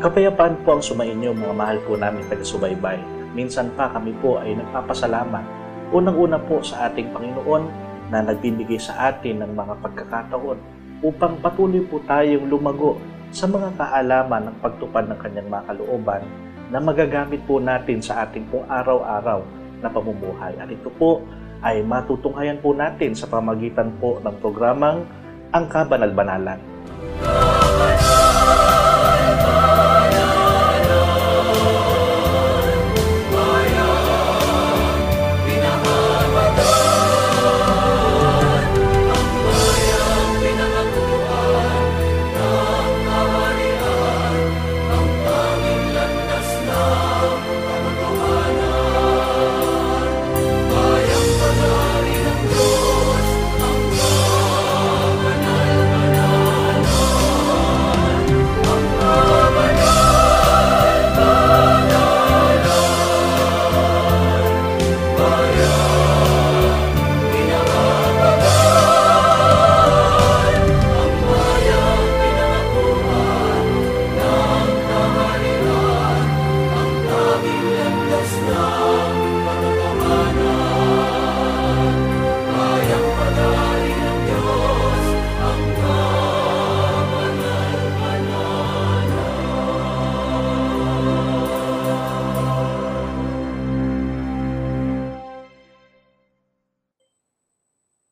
Kapayapaan po ang sumainyo mga mahal po namin taga-subaybay. Minsan pa kami po ay nagpapasalamat. Unang-una po sa ating Panginoon na nagbibigay sa atin ng mga pagkakataon upang patuloy po tayong lumago sa mga kaalaman ng pagtupad ng kanyang mga kalooban na magagamit po natin sa ating pong araw-araw na pamumuhay. At ito po ay matutunghayan po natin sa pamagitan po ng programang Ang Kabanal-Banalan.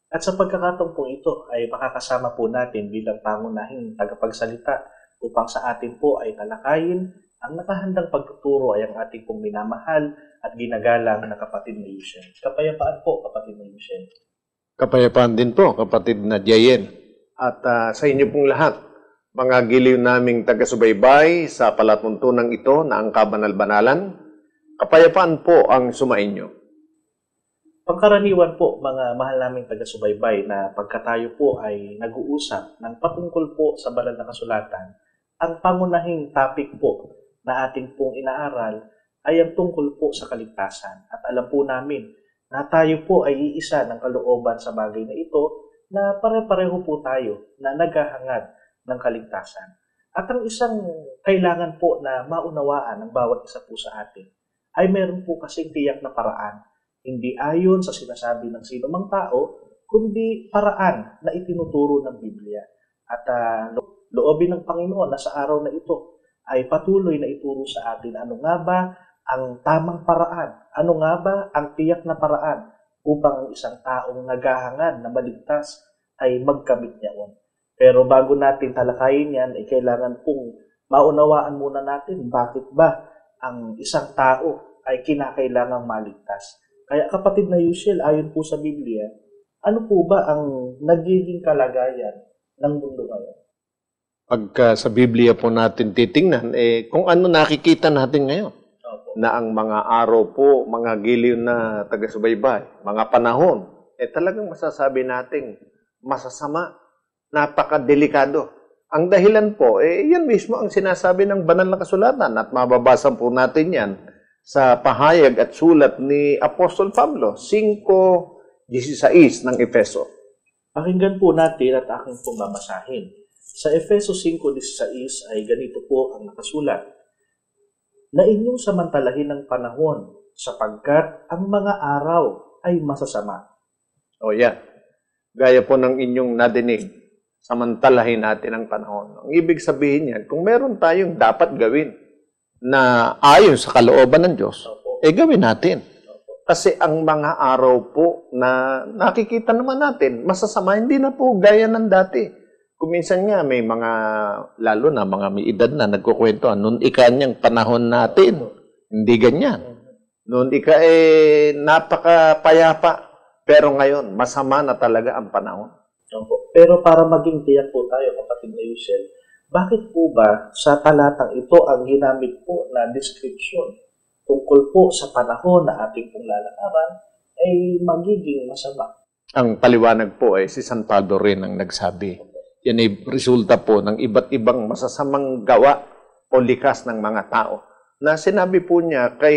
At sa pagkakataon po ito ay makakasama po natin bilang pangunahing tagapagsalita upang sa atin po ay talakayin ang nakahandang pagtuturo ay ang ating pong minamahal at ginagalang na kapatid na Yushel. Kapayapaan po, kapatid na Yushel. Kapayapaan din po, kapatid na Jayen. At sa inyo pong lahat, mga giliw naming taga-subaybay sa palatuntunang ito na ang Kabanal-Banalan, kapayapaan po ang sumainyo. Pangkaraniwan po, mga mahal naming taga-subaybay na pagkatayo po ay nag-uusap ng patungkol po sa banal na kasulatan, ang pangunahing topic po na ating pong inaaral ay ang tungkol po sa kaligtasan. At alam po namin na tayo po ay iisa ng kalooban sa bagay na ito na pare-pareho po tayo na naghahangad ng kaligtasan. At ang isang kailangan po na maunawaan ng bawat isa po sa atin ay meron po kasing tiyak na paraan. Hindi ayon sa sinasabi ng sino mang tao, kundi paraan na itinuturo ng Biblia. At loobin ng Panginoon na sa araw na ito ay patuloy na ituro sa atin ano nga ba ang tamang paraan, ano nga ba ang tiyak na paraan upang ang isang taong naghahangad na maligtas ay magkamit niyaon. Pero bago natin talakayin yan, ay kailangan pong maunawaan muna natin bakit ba ang isang tao ay kinakailangang maligtas. Kaya kapatid na Yushel, ayon po sa Biblia, ano po ba ang nagiging kalagayan ng mundo ngayon? Pagka sa Biblia po natin titingnan, kung ano nakikita natin ngayon, na ang mga araw po, mga giliw na taga-subaybay, mga panahon, talagang masasabi natin masasama, napakadelikado. Ang dahilan po, yan mismo ang sinasabi ng banal na kasulatan at mababasa po natin yan sa pahayag at sulat ni Apostol Pablo, 5:16 ng Efeso. Pakinggan po natin at aking pong babasahin. Sa Efeso 5:16 ay ganito po ang nakasulat, na inyong samantalahin ng panahon sapagkat ang mga araw ay masasama. O yan, gaya po ng inyong nadinig, samantalahin natin ang panahon. Ang ibig sabihin yan, kung meron tayong dapat gawin, na ayon sa kalooban ng Diyos, gawin natin. Kasi ang mga araw po na nakikita naman natin, masasama, hindi na po gaya ng dati. Kung minsan nga may mga, lalo na mga may edad na nagkukwento, noon ikanyang panahon natin, hindi ganyan. Noon napakapayapa, pero ngayon, masama na talaga ang panahon. Pero para maging tiyak po tayo, kapatid na Yushel, bakit po ba sa talatang ito ang ginamit po na description tungkol po sa panahon na ating pong lalakaran ay magiging masama? Ang paliwanag po si San Pablo rin ang nagsabi. Yan ay resulta po ng iba't ibang masasamang gawa o likas ng mga tao na sinabi po niya kay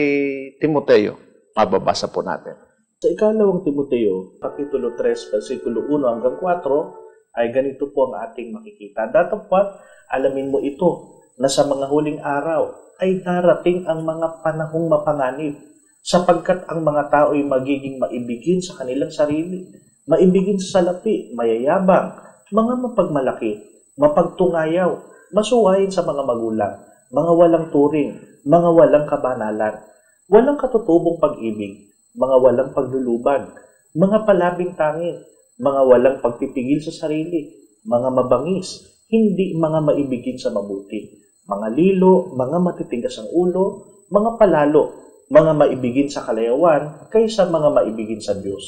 Timoteo. Mababasa po natin. Sa ikalawang Timoteo, Kapitulo 3, versikulo 1 hanggang 4, ay ganito po ang ating makikita. Datapwat, alamin mo ito, na sa mga huling araw ay darating ang mga panahong mapanganib, sapagkat ang mga tao ay magiging maibigin sa kanilang sarili, maibigin sa salapi, mayayabang, mga mapagmalaki, mapagtungayaw, masuwayin sa mga magulang, mga walang turing, mga walang kabanalan, walang katutubong pag-ibig, mga walang paglulubag, mga palabing tangin, mga walang pagpipigil sa sarili, mga mabangis, hindi mga maibigin sa mabuti, mga lilo, mga matitigas ang ulo, mga palalo, mga maibigin sa kalayawan, kaysa mga maibigin sa Diyos.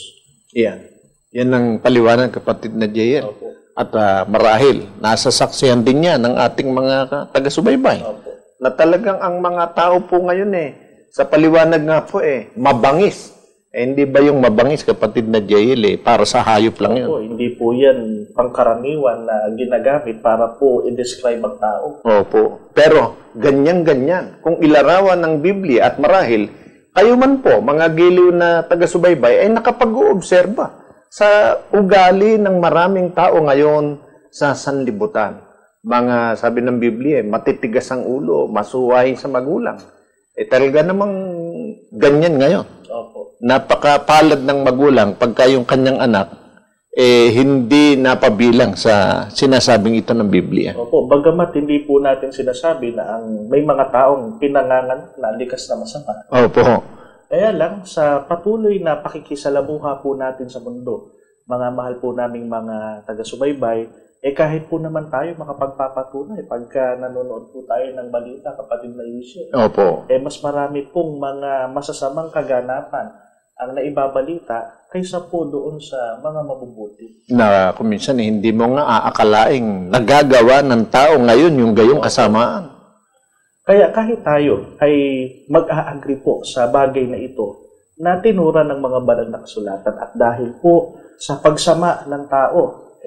Yan ang paliwanag, kapatid na JL. Opo. At marahil, nasasaksihan din yan ng ating mga taga-subaybay. Opo. Na talagang ang mga tao po ngayon sa paliwanag nga po mabangis. Hindi ba yung mabangis, kapatid na JL, para sa hayop lang yun? Opo, hindi po yan pangkaraniwan na ginagamit para po i-describe ang tao. Opo. Pero, ganyan-ganyan. Kung ilarawan ng Biblia at marahil, kayo man po, mga giliw na taga-subaybay, ay nakapag-uobserba sa ugali ng maraming tao ngayon sa sanlibutan. Mga, sabi ng Biblia, matitigas ang ulo, masuwayin sa magulang. Talaga namang ganyan ngayon. Opo. Napakapalad ng magulang pagka yung kanyang anak hindi napabilang sa sinasabing ito ng Biblia. Opo, bagamat hindi po natin sinasabi na may mga taong pinangangan na likas na masama. Opo. Kaya lang, sa patuloy na pakikisalamuha po natin sa mundo, mga mahal po naming mga taga-subaybay, kahit po naman tayo makapagpapatunay pagka nanonood po tayo ng balita, kapatid na Yusuf. Opo. Mas marami pong mga masasamang kaganapan ang naibabalita kaysa po doon sa mga mabubuti. Na kuminsan hindi mo nga aakalaing nagagawa ng tao ngayon yung gayong kasamaan. Kaya kahit tayo ay mag-a-agree po sa bagay na ito na tinura ng mga banal na kasulatan at dahil po sa pagsama ng tao,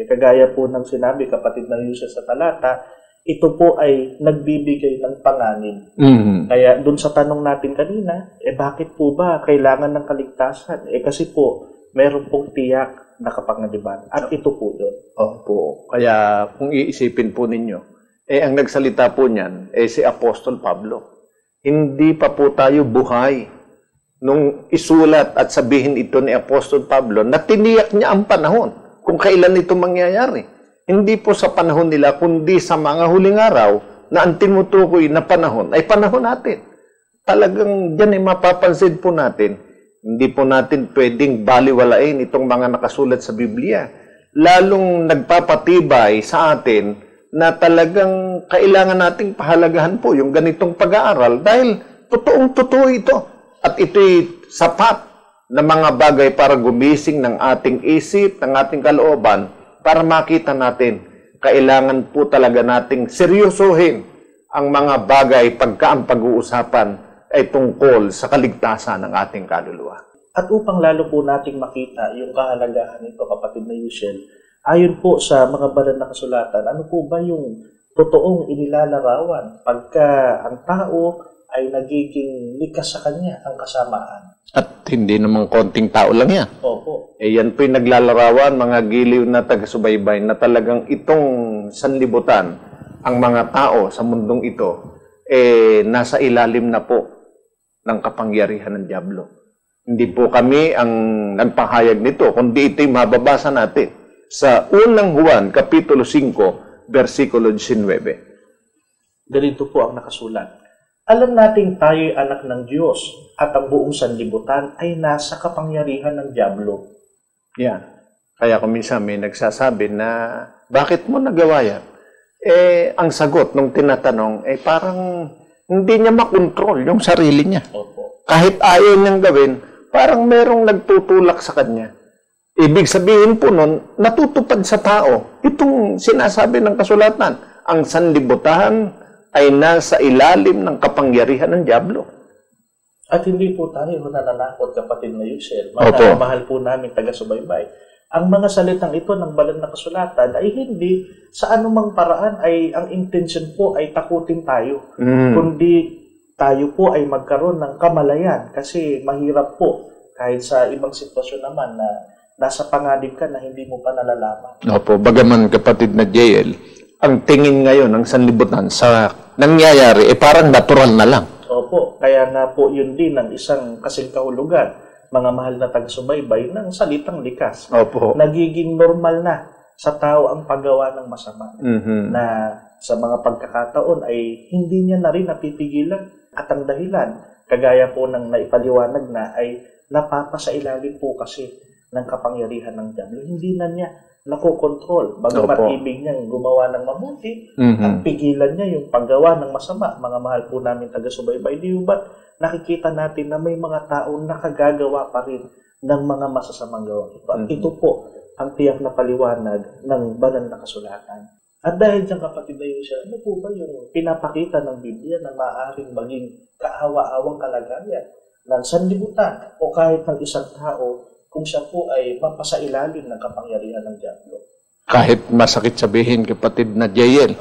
kagaya po ng sinabi kapatid na Yusuf sa talata, ito po ay nagbibigay ng panganib. Kaya dun sa tanong natin kanina, bakit po ba kailangan ng kaligtasan? Kasi po, meron pong tiyak na kapanganiban. At ito po yun. Opo. Kaya kung iisipin po ninyo, ang nagsalita po niyan, si Apostol Pablo. Hindi pa po tayo buhay nung isulat at sabihin ito ni Apostol Pablo na tiniyak niya ang panahon kung kailan ito mangyayari. Hindi po sa panahon nila, kundi sa mga huling araw na ang tinutukoy na panahon ay panahon natin. Talagang dyan ay mapapansin po natin, hindi po natin pwedeng baliwalain itong mga nakasulat sa Biblia. Lalong nagpapatibay sa atin na talagang kailangan nating pahalagahan po yung ganitong pag-aaral dahil totoong-totoo ito. At ito'y sapat na mga bagay para gumising ng ating isip, ng ating kalooban, para makita natin, kailangan po talaga nating seryosohin ang mga bagay pagka ang pag-uusapan ay tungkol sa kaligtasan ng ating kaluluwa. At upang lalo po nating makita yung kahalagahan nito, kapatid na Yushel, ayon po sa mga banal na kasulatan, ano po ba yung totoong inilalarawan pagka ang tao ay nagiging likas sa kanya ang kasamaan? At hindi naman konting tao lang yan. Opo. Yan po'y naglalarawan, mga giliw na taga-subaybay, na talagang itong sanlibutan, ang mga tao sa mundong ito, nasa ilalim na po ng kapangyarihan ng dyablo. Hindi po kami ang nagpahayag nito, kundi ito'y mababasa natin sa unang Juan, Kapitulo 5, versikulo 19. Ganito po ang nakasulat. Alam nating tayo'y anak ng Diyos at ang buong sanlibutan ay nasa kapangyarihan ng dyablo. Yan. Kaya kung minsan may nagsasabi na, bakit mo nagawa yan? Ang sagot nung tinatanong, parang hindi niya makontrol yung sarili niya. Opo. Kahit ayaw niyang gawin, parang merong nagtutulak sa kanya. Ibig sabihin po nun, natutupad sa tao. Itong sinasabi ng kasulatan, ang sanlibutan ay nasa ilalim ng kapangyarihan ng dyablo. At hindi po tayo nananakot, kapatid na Yusel. Mga mahal po namin taga-subaybay. Ang mga salitang ito ng banal na kasulatan ay hindi sa anumang paraan ay ang intention po ay takutin tayo. Kundi tayo po ay magkaroon ng kamalayan kasi mahirap po kahit sa ibang sitwasyon naman na nasa panganib ka na hindi mo pa nalalaman. Opo, bagaman kapatid na JL, ang tingin ngayon ng sanlibutan sa nangyayari, parang natural na lang. Opo, kaya nga po yun din ang isang kasing kahulugan, mga mahal na taga-subaybay, ng salitang likas. Opo. Nagiging normal na sa tao ang paggawa ng masama. Na sa mga pagkakataon ay hindi niya na rin napipigilan at ang dahilan, kagaya po ng naipaliwanag na, ay napapasailalim po kasi ng kapangyarihan ng diablo. Hindi na niya nakokontrol. Bagamat ibig niyang gumawa ng mabuti, at pigilan niya yung paggawa ng masama. Mga mahal po namin taga-subaybay, di ba't nakikita natin na may mga taong nakagagawa pa rin ng mga masasamang gawa ito. At ito po ang tiyak na paliwanag ng banal na kasulatan. At dahil dyan, kapatid na yun siya, ano po ba yung pinapakita ng Biblia na maaaring maging kaawa-awang kalagayan ng sanlibutan o kahit ng isang tao kung siya po ay mapasailalim ng kapangyarihan ng diablo? Kahit masakit sabihin, kapatid na JL,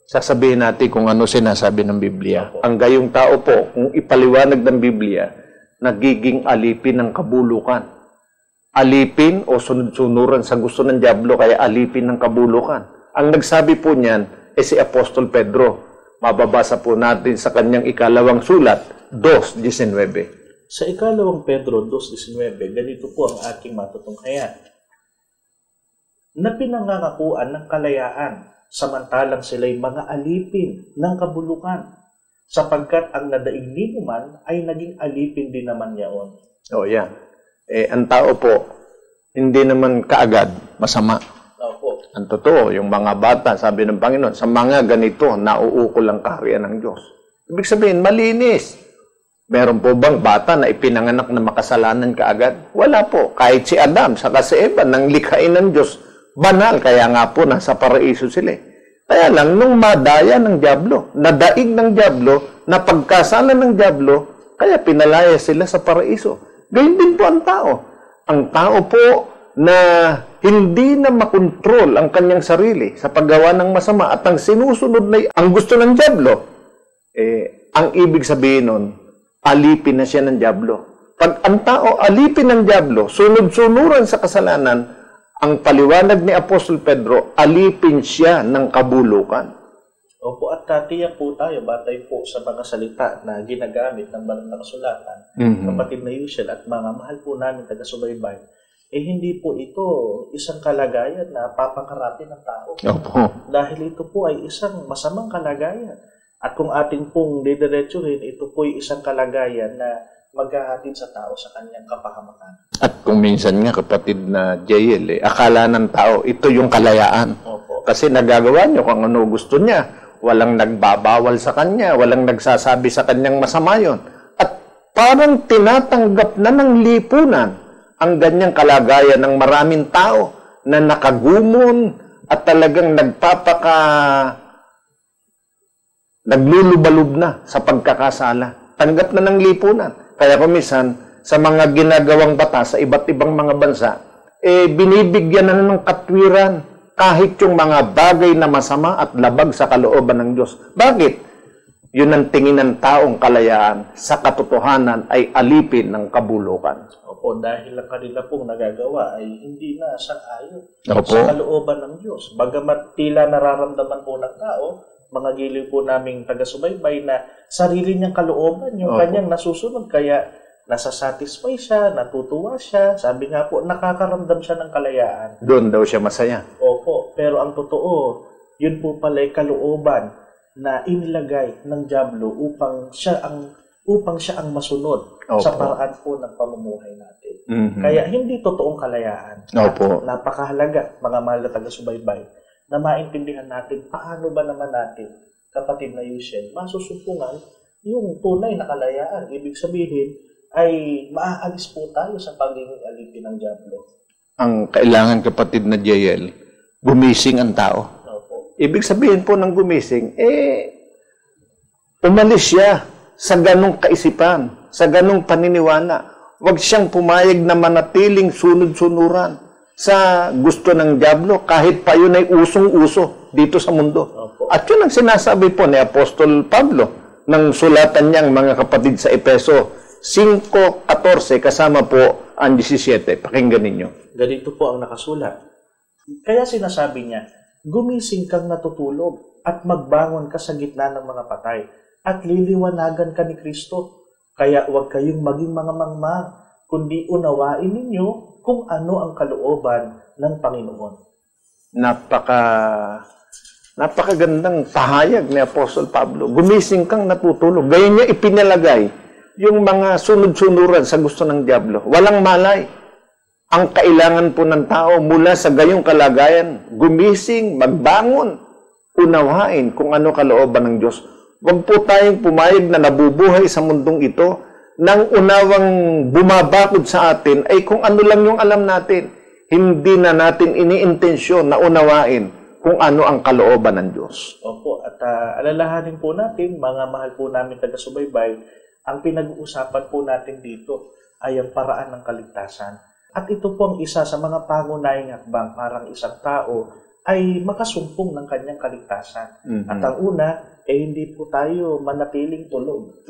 sasabihin natin kung ano sinasabi ng Biblia. Ang gayong tao po, kung ipaliwanag ng Biblia, nagiging alipin ng kabulukan. Alipin o sunod-sunuran sa gusto ng diablo, kaya alipin ng kabulukan. Ang nagsabi po niyan si Apostol Pedro. Mababasa po natin sa kanyang ikalawang sulat, 2:19. Sa ikalawang Pedro 2:19, ganito po ang ating matutunghayan. Na pinangangakuan ng kalayaan, samantalang sila'y mga alipin ng kabulukan, sapagkat ang nadaig ninuman ay naging alipin din naman yaon. Yan. Ang tao po, hindi naman kaagad masama. Ang totoo, yung mga bata, sabi ng Panginoon, sa mga ganito, nauukol ang kaharian ng Diyos. Ibig sabihin, malinis. Meron po bang bata na ipinanganak na makasalanan kaagad? Wala po. Kahit si Adam, saka si Eva, nang likhain ng Diyos, banal. Kaya nga po, nasa paraiso sila. Kaya lang, nung madaya ng diablo, nadaig ng diablo, napagkasalan ng diablo, kaya pinalaya sila sa paraiso. Gayun din po ang tao. Ang tao po na hindi na makontrol ang kanyang sarili sa paggawa ng masama at ang sinusunod na ang gusto ng diablo, ang ibig sabihin nun, alipin na siya ng diablo. Pag ang tao alipin ng diablo, sunod-sunuran sa kasalanan, ang paliwanag ni Apostol Pedro, alipin siya ng kabulukan. Opo, at tatiyak po tayo, batay po sa mga salita na ginagamit ng banal na kasulatan, kapatid na Yushel at mga mahal po namin taga-subaybay, hindi po ito isang kalagayan na papangarapin ng tao. Opo. Dahil ito po ay isang masamang kalagayan. At kung ating pong didiretsuhin, ito po ay isang kalagayan na maghahatid sa tao sa kanyang kapahamakan. At kung minsan nga, kapatid na JL, akala ng tao, ito yung kalayaan. Opo. Kasi nagagawa niyo kung ano gusto niya. Walang nagbabawal sa kanya, walang nagsasabi sa kanyang masama yun. At parang tinatanggap na ng lipunan ang ganyang kalagayan ng maraming tao na nakagumon at talagang naglulubalub na sa pagkakasala. Tanggap na ng lipunan. Kaya kumisan, sa mga ginagawang batas sa iba't ibang mga bansa, binibigyan na ng katwiran kahit yung mga bagay na masama at labag sa kalooban ng Diyos. Bakit? Yun ang tingin ng taong kalayaan sa katotohanan ay alipin ng kabulukan. Opo, dahil ang kanila pong nagagawa ay hindi na sang-ayon Opo. sa kalooban ng Diyos. Bagamat tila nararamdaman po ng tao, mga giliw po naming taga-subaybay na sarili niyang kalooban, yung Opo. kanyang nasusunod, kaya nasasatisfy siya, natutuwa siya, sabi nga po, nakakaramdam siya ng kalayaan. Doon daw siya masaya. Opo, pero ang totoo, yun po pala ay kalooban na inilagay ng diablo upang siya ang masunod sa paraan po ng pamumuhay natin. Kaya hindi totoong kalayaan. Opo. Napakahalaga, mga mahal na taga-subaybay, na maintindihan natin paano ba naman natin, kapatid na Yushel, masusupungan yung tunay na kalayaan. Ibig sabihin ay maaalis po tayo sa pagiging alipin ng diablo. Ang kailangan, kapatid na JL, gumising ang tao. Ibig sabihin po ng gumising, umalis siya sa ganong kaisipan, sa ganong paniniwala. Huwag siyang pumayag na manatiling sunod-sunuran sa gusto ng diablo, kahit pa yun ay usong-uso dito sa mundo. Opo. At yun ang sinasabi po ni Apostol Pablo ng sulatan niyang mga kapatid sa Efeso 5:14 kasama po ang 17. Pakinggan ninyo. Ganito po ang nakasulat. Kaya sinasabi niya, gumising kang natutulog at magbangon ka sa gitna ng mga patay at liliwanagan ka ni Kristo. Kaya huwag kayong maging mga mangmang, kundi unawain ninyo kung ano ang kalooban ng Panginoon. Napakagandang pahayag ni Apostol Pablo. Gumising kang natutulog. Gayon niya ipinalagay yung mga sunod-sunuran sa gusto ng dyablo. Walang malay. Ang kailangan po ng tao mula sa gayong kalagayan, gumising, magbangon, unawain kung ano kalooban ng Diyos. Huwag po tayong pumayag na nabubuhay sa mundong ito nang unawang bumabakod sa atin ay kung ano lang yung alam natin. Hindi na natin iniintensyon na unawain kung ano ang kalooban ng Diyos. Opo, at alalahanin po natin, mga mahal po namin taga-subaybay, ang pinag-uusapan po natin dito ay ang paraan ng kaligtasan. At ito po ang isa sa mga pangunahing hakbang para ang isang tao ay makasumpong ng kanyang kaligtasan. At ang una, hindi po tayo manatiling tulog.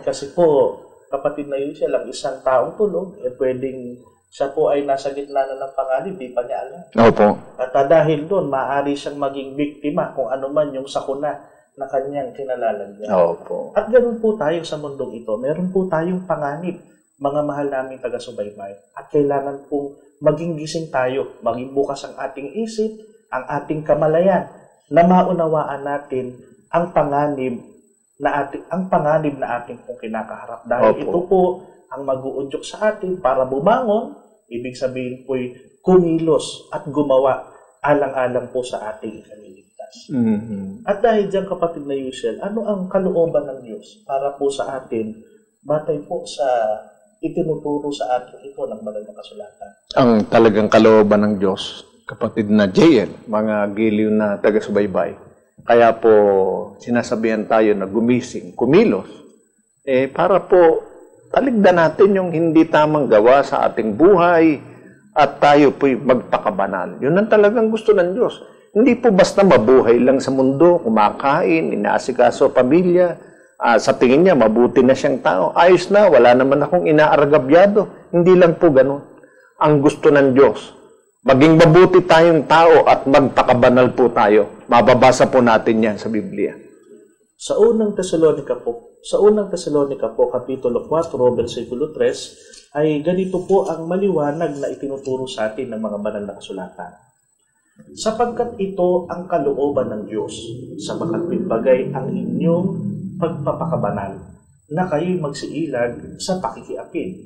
Kasi po, kapatid na yun siya lang, isang taong tulog, pwedeng siya po ay nasa gitna na ng panganib, di pa niya alam. Opo. At dahil doon, maaari siyang maging biktima kung ano man yung sakuna na kanyang kinalalagyan. Opo. At ganoon po tayo sa mundong ito. Meron po tayong panganib, mga mahal naming taga-subaybay. At kailangan pong maging gising tayo, maging bukas ang ating isip, ang ating kamalayan, na maunawaan natin ang panganib na ating pong kinakaharap. Dahil Opo. ito po ang mag-uudyok sa atin para bumangon, ibig sabihin po'y kumilos at gumawa alang-alang po sa ating ikaliligtas. At dahil dyan, kapatid na Yusel, ano ang kalooban ng Diyos para po sa atin, batay po sa itinuturo sa atin ito ng banal na kasulatan? Ang talagang kalooban ng Diyos, kapatid na JL, mga giliw na taga-subaybay, kaya po sinasabihan tayo na gumising, kumilos, para po taligdan natin yung hindi tamang gawa sa ating buhay at tayo po'y magpakabanal. Yun ang talagang gusto ng Diyos. Hindi po basta mabuhay lang sa mundo, kumakain, inaasikaso pamilya, sa tingin niya mabuti na siyang tao. Ayos na, wala naman akong inaaragabyado. Hindi lang po ganun. Ang gusto ng Diyos, maging mabuti tayong tao at magpakabanal po tayo. Mababasa po natin yan sa Biblia. Sa unang Tesalonika po, Kapitulo 4, versikulo 3, ay ganito po ang maliwanag na itinuturo sa atin ng mga banal na kasulatan. Sapagkat ito ang kalooban ng Diyos, sa makatwid bagay ang inyong pagpapakabanal, na kayo'y magsiilag sa pakikiapid.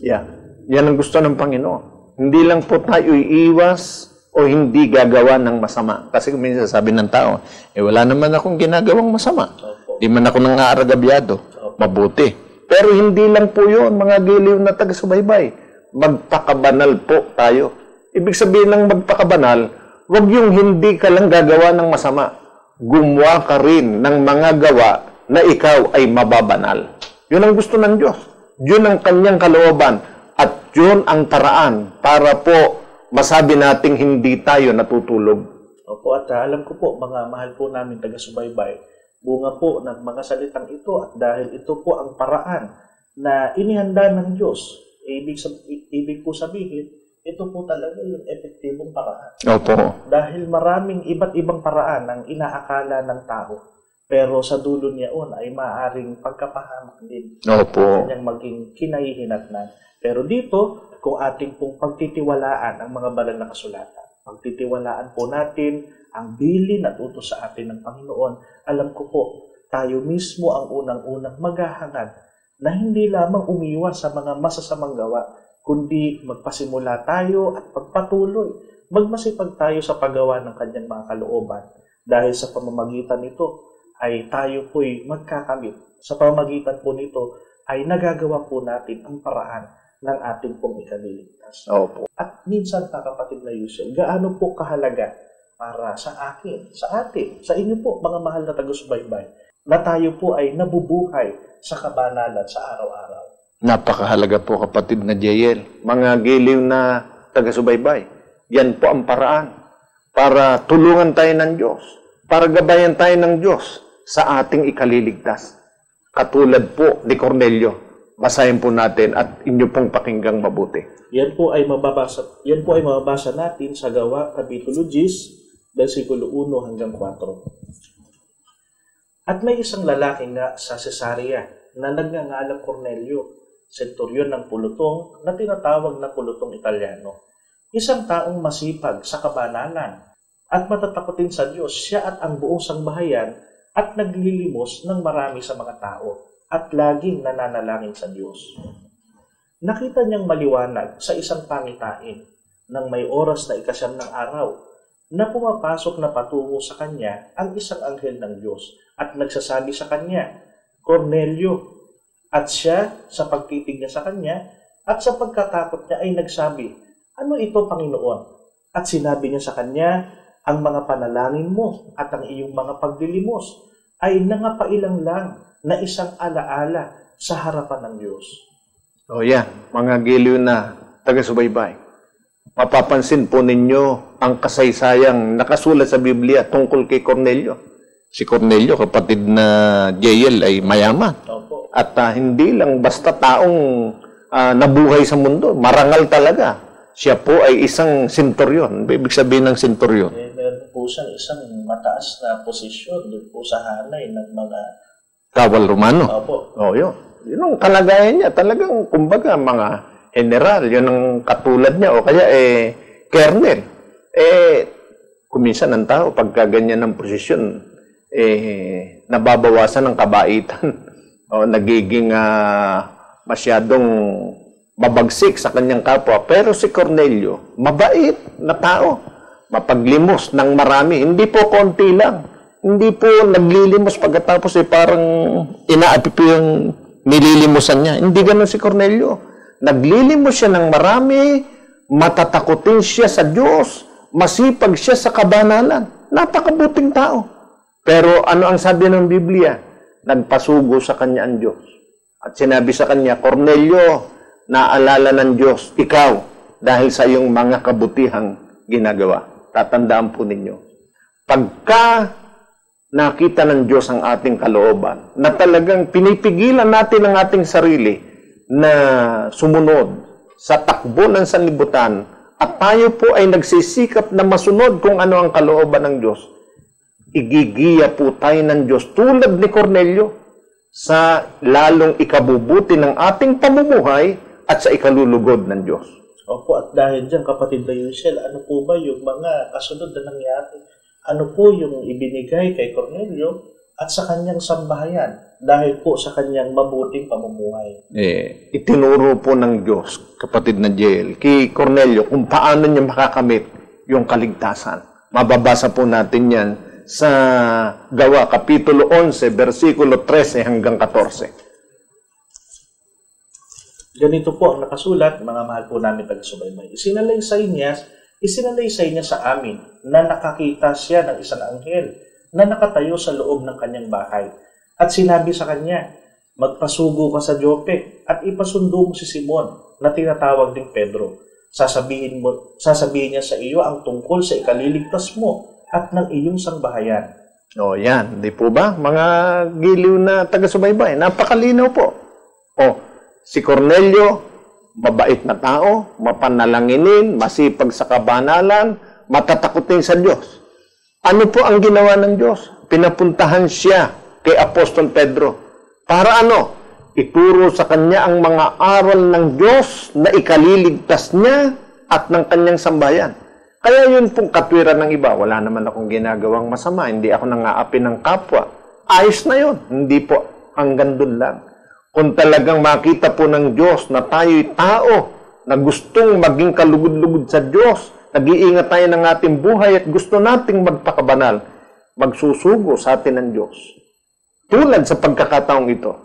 Yan ang gusto ng Panginoon. Hindi lang po tayo iiwas o hindi gagawa ng masama. Kasi minsan sabi ng tao, wala naman akong ginagawang masama. Di man ako nangaaragabyado. Mabuti. Pero hindi lang po yun, mga giliw na taga-subaybay. Magpakabanal po tayo. Ibig sabihin ng magpakabanal, wag yung hindi ka lang gagawa ng masama. Gumawa ka rin ng mga gawa na ikaw ay mababanal. Yun ang gusto ng Diyos. Yun ang kanyang kalooban. At yun ang paraan para po masabi nating hindi tayo natutulog. Opo, at alam ko po, mga mahal po namin taga-subaybay, bunga po ng mga salitang ito at dahil ito po ang paraan na inihanda ng Diyos, ibig po sabihin, ito po talaga yung epektibong paraan. Opo. Dahil maraming iba't ibang paraan ang inaakala ng tao, pero sa dulo niyaon ay maaaring pagkapahamak din. Opo. Kanyang maging kinahihinatnan. Pero dito, kung ating pong pagtitiwalaan ang mga banal na kasulatan, pagtitiwalaan po natin ang bilin at utos sa atin ng Panginoon, alam ko po, tayo mismo ang unang-unang maghahangad na hindi lamang umiwas sa mga masasamang gawa, kundi magpasimula tayo at pagpatuloy. Magmasipag tayo sa paggawa ng kanyang mga kalooban. Dahil sa pamamagitan nito ay tayo po'y magkakamit. Sa pamamagitan po nito ay nagagawa po natin ang paraan ng ating pong ikaliligtas. Opo. At minsan, kapatid na Yusel, gaano po kahalaga para sa akin, sa atin, sa inyo po, mga mahal na taga-subaybay, na tayo po ay nabubuhay sa kabanalan sa araw-araw. Napakahalaga po, kapatid na JL. Mga giliw na taga-subaybay, yan po ang paraan para tulungan tayo ng Diyos, para gabayan tayo ng Diyos sa ating ikaliligtas. Katulad po ni Cornelio. Basahin po natin at inyo pong pakinggang mabuti. Yan po ay mababasa natin sa Gawa, Kapitulo 10, versikulo 1 hanggang 4. At may isang lalaki nga sa Cesarea na nagngangalang Cornelio, senturyon ng pulutong na tinatawag na pulutong Italiano. Isang taong masipag sa kabanalan at matatakotin sa Diyos, siya at ang buong sangbahayan at naglilimos ng marami sa mga tao at laging nananalangin sa Diyos. Nakita niyang maliwanag sa isang pangitain nang may oras na ikasyam ng araw na pumapasok na patungo sa kanya ang isang anghel ng Diyos at nagsasabi sa kanya, Cornelio. At siya, sa pagtitig niya sa kanya at sa pagkatakot niya ay nagsabi, ano ito, Panginoon? At sinabi niya sa kanya, ang mga panalangin mo at ang iyong mga paglilimos ay nangapailang lang na isang alaala sa harapan ng Diyos. O yan, mga giliw na taga-subaybay. Mapapansin po ninyo ang kasaysayang nakasulat sa Biblia tungkol kay Cornelio. Si Cornelio, kapatid na Jael, ay mayaman. Opo. At hindi lang basta taong nabuhay sa mundo, marangal talaga. Siya po ay isang senturyon. Ibig sabihin ng senturyon. Meron po siyang isang mataas na posisyon doon po sa hanay ng mga Kawal Romano. Opo. O yun. Yun ang kalagayan niya. Talagang, kumbaga, mga general. Yun ang katulad niya. O kaya, kernel. Kuminsan ang tao, pagka ganyan ng posisyon, nababawasan ng kabaitan. O nagiging masyadong mabagsik sa kanyang kapwa. Pero si Cornelio, mabait na tao. Mapaglimos ng marami. Hindi po konti lang. Hindi po naglilimos pagkatapos parang inaapi po yung nililimusan niya. Hindi ganun si Cornelio. Naglilimos siya ng marami, matatakotin siya sa Diyos, masipag siya sa kabanalan. Napakabuting tao. Pero ano ang sabi ng Biblia? Nagpasugo sa kanya ang Diyos. At sinabi sa kanya, Cornelio, naalala ng Diyos, ikaw, dahil sa iyong mga kabutihang ginagawa. Tatandaan po ninyo. Pagka nakita ng Diyos ang ating kalooban, na talagang pinipigilan natin ang ating sarili na sumunod sa takbo ng sanlibutan, at tayo po ay nagsisikap na masunod kung ano ang kalooban ng Diyos, igigiya po tayo ng Diyos tulad ni Cornelio sa lalong ikabubuti ng ating pamumuhay at sa ikalulugod ng Diyos. Opo, at dahil dyan, kapatid na Yusel, ano po ba yung mga kasunod na nangyari? Ano po yung ibinigay kay Cornelio at sa kanyang sambahayan dahil po sa kanyang mabuting pamumuhay? Itinuro po ng Diyos, kapatid na Jael, kay Cornelio kung paano niya makakamit yung kaligtasan. Mababasa po natin yan sa Gawa, Kapitulo 11, versikulo 13 hanggang 14. Ganito po ang nakasulat, mga mahal po namin taga-subaybay. Isinalaysay niya sa amin na nakakita siya ng isang anghel na nakatayo sa loob ng kanyang bahay. At sinabi sa kanya, magpasugo ka sa Jope at ipasundo mo si Simon na tinatawag ding Pedro. Sasabihin niya sa iyo ang tungkol sa ikaliligtas mo at ng iyong sangbahayan. O yan, di po ba? Mga giliw na taga-subaybay, napakalinaw po. Si Cornelio, mabait na tao, mapanalanginin, masipag sa kabanalan, matatakotin sa Diyos. Ano po ang ginawa ng Diyos? Pinapuntahan siya kay Apostol Pedro. Para ano? Ituro sa kanya ang mga aral ng Diyos na ikaliligtas niya at ng kanyang sambayan. Kaya yun pong katwiran ng iba. Wala naman akong ginagawang masama. Hindi ako nangaapi ng kapwa. Ayos na yun. Hindi po hanggang dun lang. Kung talagang makita po ng Diyos na tayo'y tao na gustong maging kalugod-lugod sa Diyos, nag-iingat tayo ng ating buhay at gusto nating magpakabanal, magsusugo sa atin ng Diyos. Tulad sa pagkakataong ito,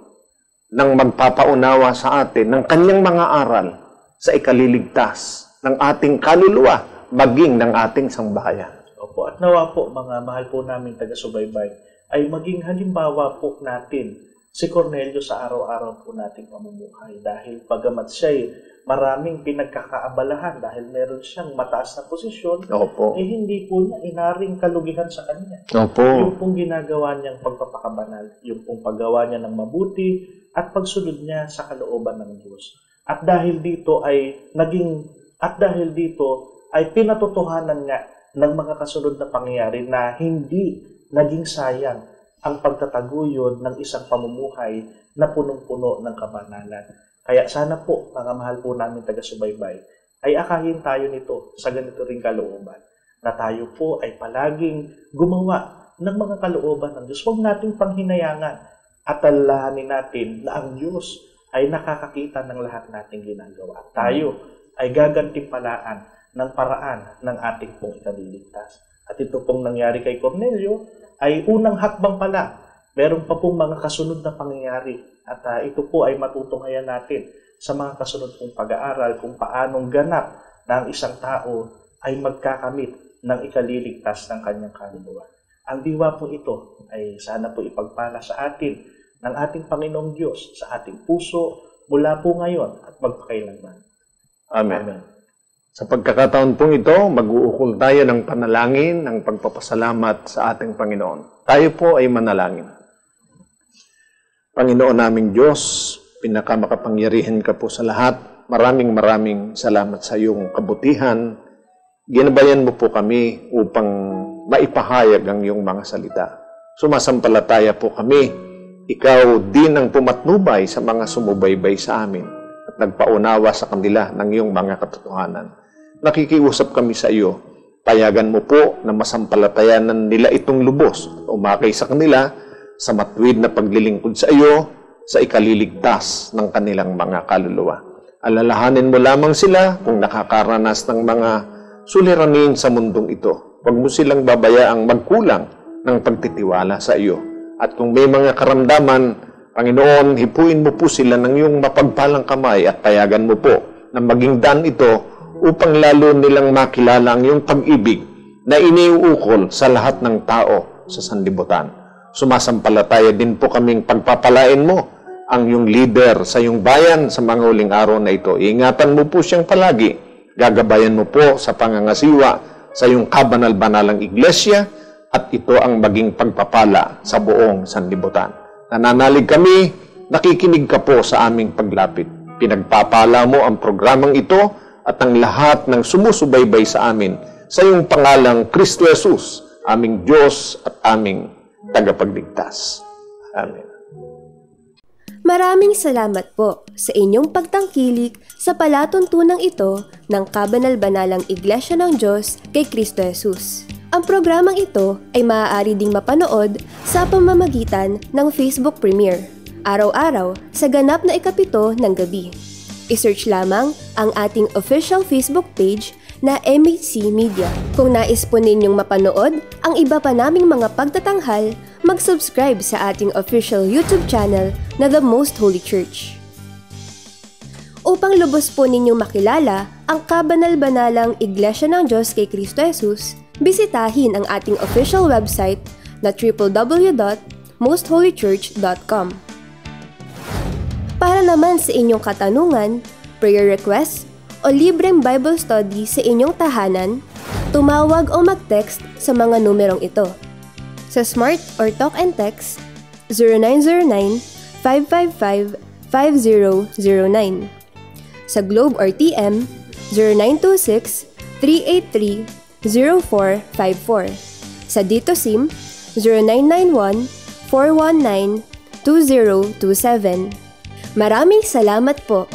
nang magpapaunawa sa atin ng kanyang mga aral sa ikaliligtas ng ating kaluluwa, maging ng ating sangbahayan. Opo, at nawa po, mga mahal po namin taga-subaybay, ay maging halimbawa po natin si Cornelio sa araw-araw po nating pamumuhay. Dahil pagamat siya'y maraming pinagkakaabalahan dahil meron siyang mataas na posisyon, Opo. Hindi po niya inaring kalugihan sa kanya. Opo. Yung pong ginagawa niyang pagpapakabanal, yung pong paggawa niya ng mabuti at pagsunod niya sa kalooban ng Diyos. At dahil dito ay pinatotohanan nga ng mga kasunod na pangyayari na hindi naging sayang ang pagtataguyod ng isang pamumuhay na punong-puno ng kabanalan. Kaya sana po, mga mahal po namin taga-subaybay, ay akayin tayo nito sa ganito ring kalooban, na tayo po ay palaging gumawa ng mga kalooban ng Diyos. Huwag nating panghinayangan at alalahanin natin na ang Diyos ay nakakakita ng lahat nating ginagawa. Tayo ay gagantimpalaan ng paraan ng ating pong ikaliligtas. At ito pong nangyari kay Cornelio ay unang hakbang pala. Meron pa pong mga kasunod na pangyayari. At ito po ay matutunghayan natin sa mga kasunod pong pag-aaral kung paanong ganap na ang isang tao ay magkakamit ng ikaliligtas ng kanyang kaluluwa. Ang diwa po ito ay sana po ipagpala sa atin ng ating Panginoong Diyos sa ating puso mula po ngayon at magpakailanman. Amen. Amen. Sa pagkakataon pong ito, mag-uukol tayo ng panalangin, ng pagpapasalamat sa ating Panginoon. Tayo po ay manalangin. Panginoon naming Diyos, pinakamakapangyarihan ka po sa lahat. Maraming salamat sa iyong kabutihan. Ginabayan mo po kami upang maipahayag ang iyong mga salita. Sumasampalataya po kami. Ikaw din ang pumatnubay sa mga sumubaybay sa amin at nagpaunawa sa kanila ng iyong mga katotohanan. Nakikiusap kami sa iyo. Payagan mo po na masampalatayanan nila itong lubos at umakay sa kanila sa matuwid na paglilingkod sa iyo sa ikaliligtas ng kanilang mga kaluluwa. Alalahanin mo lamang sila kung nakakaranas ng mga suliranin sa mundong ito. Huwag mo silang babayaang magkulang ng pagtitiwala sa iyo. At kung may mga karamdaman, Panginoon, hipuin mo po sila ng iyong mapagpalang kamay at payagan mo po na maging daan ito upang lalo nilang makilala ang iyong pag-ibig na iniuukol sa lahat ng tao sa sanlibutan. Sumasampalataya din po kaming pagpapalain mo ang iyong leader sa iyong bayan sa mga huling araw na ito. Iingatan mo po siyang palagi. Gagabayan mo po sa pangangasiwa sa iyong kabanal-banalang iglesia at ito ang maging pagpapala sa buong sanlibutan. Nananalig kami, nakikinig ka po sa aming paglapit. Pinagpapala mo ang programang ito at ang lahat ng sumusubaybay sa amin sa iyong pangalang Kristo Jesus, aming Diyos at aming tagapagligtas. Amen. Maraming salamat po sa inyong pagtangkilik sa palatuntunang ito ng Kabanal-Banalang Iglesia ng Diyos kay Kristo Jesus. Ang programang ito ay maaari ding mapanood sa pamamagitan ng Facebook Premiere, araw-araw sa ganap na 7 ng gabi. I-search lamang ang ating official Facebook page na MHC Media. Kung nais po ninyong mapanood ang iba pa naming mga pagtatanghal, mag-subscribe sa ating official YouTube channel na The Most Holy Church. Upang lubos po ninyong makilala ang kabanal-banalang Iglesia ng Diyos kay Kristo Jesus, bisitahin ang ating official website na www.mostholychurch.com. Para naman sa inyong katanungan, prayer request, o libreng Bible study sa inyong tahanan, tumawag o mag-text sa mga numerong ito. Sa Smart or Talk and Text, 0909-555-5009. Sa Globe or TM, 0926-383-0454. Sa Dito SIM, 0991-419-2027. Maraming salamat po!